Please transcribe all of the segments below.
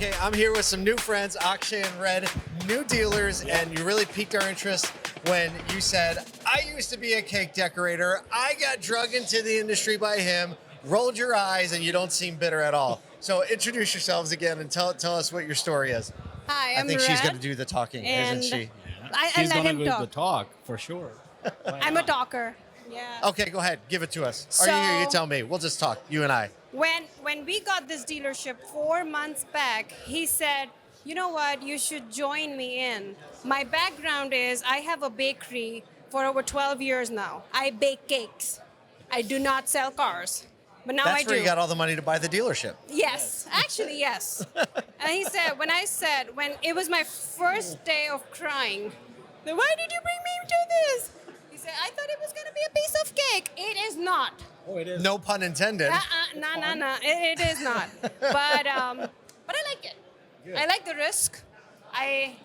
Okay, I'm here with some new friends, Akshay and Red, new dealers, and you really piqued our interest when you said, I used to be a cake decorator, I got drug into the industry by him, rolled your eyes, and you don't seem bitter at all. So introduce yourselves again and tell us what your story is. Hi, I'm I think she's Red, going to do the talking, isn't she? I She's let gonna him do talk. the talk for sure. I'm a talker. Yeah. Okay, go ahead, give it to us. Or you So- tell me, we'll just talk, you and I. When we got this dealership 4 months back, he said, you know what, you should join me in. My background is I have a bakery for over 12 years now. I bake cakes. I do not sell cars. But now That's I where do. you got all the money to buy the dealership. Yes, actually, yes. And he said, when it was my first day of crying, then why did you bring me to this? He said, I thought it was going to be a piece of cake. It is not. Oh, it is. No pun intended. No. It is not. But I like it. Good. I like the risk. I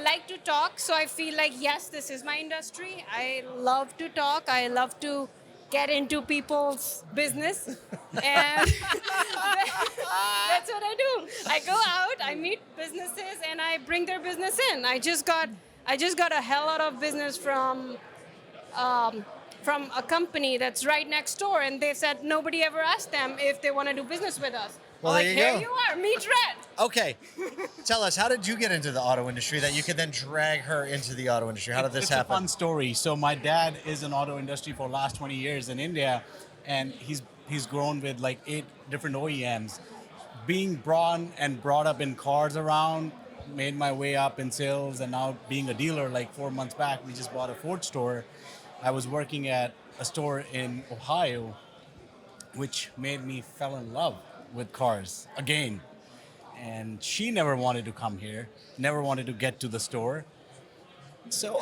like to talk, so I feel like, yes, this is my industry. I love to talk. I love to get into people's business. And that's what I do. I go out, I meet businesses, and I bring their business in. I just got a hell lot of business from a company that's right next door, and they said nobody ever asked them if they want to do business with us. Well, like, there you here go. you are, meet Red. Okay, tell us, how did you get into the auto industry that you could then drag her into the auto industry? How did this It's happen? a fun story. So my dad is in auto industry for the last 20 years in India, and he's grown with like 8 different OEMs. Being born and brought up in cars around, made my way up in sales, and now being a dealer. Like 4 months back, we just bought a Ford store. I was working at a store in Ohio, which made me fell in love with cars again. And she never wanted to come here, never wanted to get to the store. So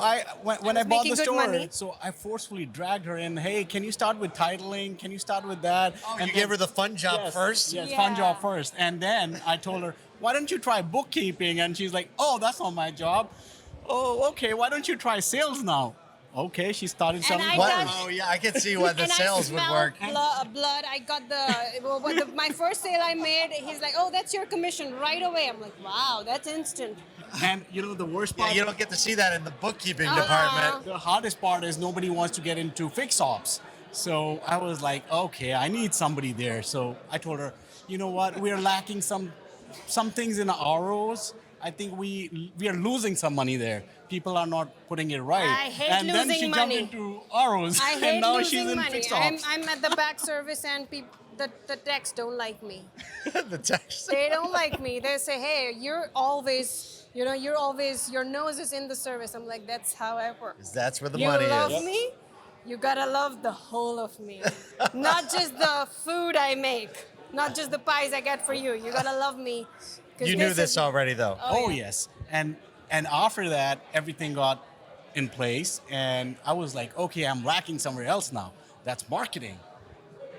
when I was bought making the good store, money. so I forcefully dragged her in. Hey, can you start with titling? Can you start with that? Oh, And you then- gave her the fun job Yes, first? Yes, Yeah. fun job first. And then I told her, why don't you try bookkeeping? And she's like, oh, that's not my job. Oh, okay, why don't you try sales now? Okay, she started selling I What? got- Oh, yeah, I can see why the And sales I would smelled work. blood. I got my first sale I made. He's like, "Oh, that's your commission right away." I'm like, "Wow, that's instant." And you know the worst Yeah, part? you don't get to see that in the bookkeeping Uh-uh. department. The hardest part is nobody wants to get into fix ops. So I was like, okay, I need somebody there. So I told her, you know what, we're lacking some things in ROs. I think we are losing some money there. People are not putting it right. I hate and then losing she money. jumped into ROs, I and hate now losing she's in money. fix ops. I'm at the back service, and the techs don't like me. The text. They don't like me. They say, "Hey, your nose is in the service." I'm like, "That's how I work." That's where the You money love is. me, you gotta love the whole of me. Not just the food I make, not just the pies I get for you. You gotta love me. 'Cause You knew is- this already, though. Oh yeah. yes, and after that, everything got in place, and I was like, okay, I'm lacking somewhere else now. That's marketing.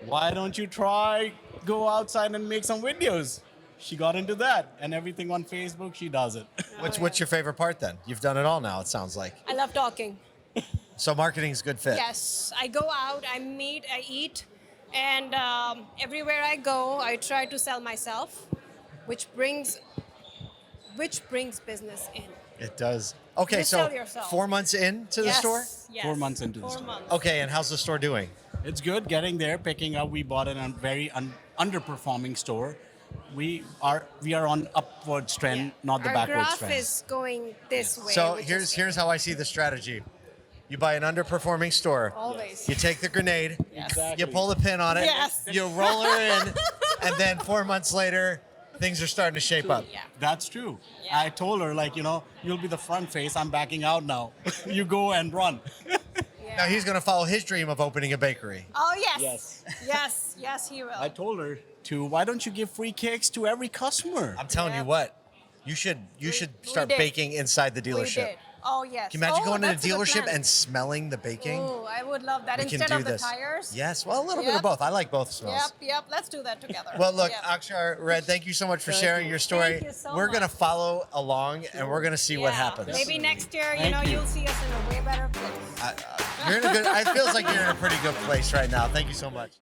Why don't you try go outside and make some videos? She got into that, and everything on Facebook, she does it. What's your favorite part then? You've done it all now, it sounds like. I love talking. So marketing's a good fit. Yes, I go out, I meet, I eat, and everywhere I go, I try to sell myself, which brings business in. It does. Okay, You so sell yourself. 4 months into the Yes, store? yes. 4 months into the 4 store. months. Okay, and how's the store doing? It's good getting there, picking up. We bought a very underperforming store. We are on upward trend, Yeah. not the Our backwards graph trend. is going this way. So which here's is here's how I see the strategy. You buy an underperforming store. always. You take the grenade, Exactly. you pull the pin on it, Yes. you roll her in, and then 4 months later, things are starting to shape up. Yeah. That's true. Yeah. I told her, like, you'll be the front face. I'm backing out now. You go and run. Yeah. Now he's going to follow his dream of opening a bakery. Oh yes. Yes. Yes, he will. I told her why don't you give free cakes to every customer? I'm telling you Yep. what, you should start did. baking inside the We dealership. did. Oh yes. Can you imagine going to that's the a good dealership plan. and smelling the baking? Oh, I would love that We can instead do of the this. tires. Yes, well, a little bit of Yep. both. I like both smells. Yep. Let's do that together. Well, look, Yep. Akshay, Red, thank you so much for Thank sharing you. your story. Thank you so We're going to much. follow along and we're going to see what Yeah. happens. Maybe next year, Thank you. you'll see us in a way better place. You're in a good, it feels like you're in a pretty good place right now. Thank you so much.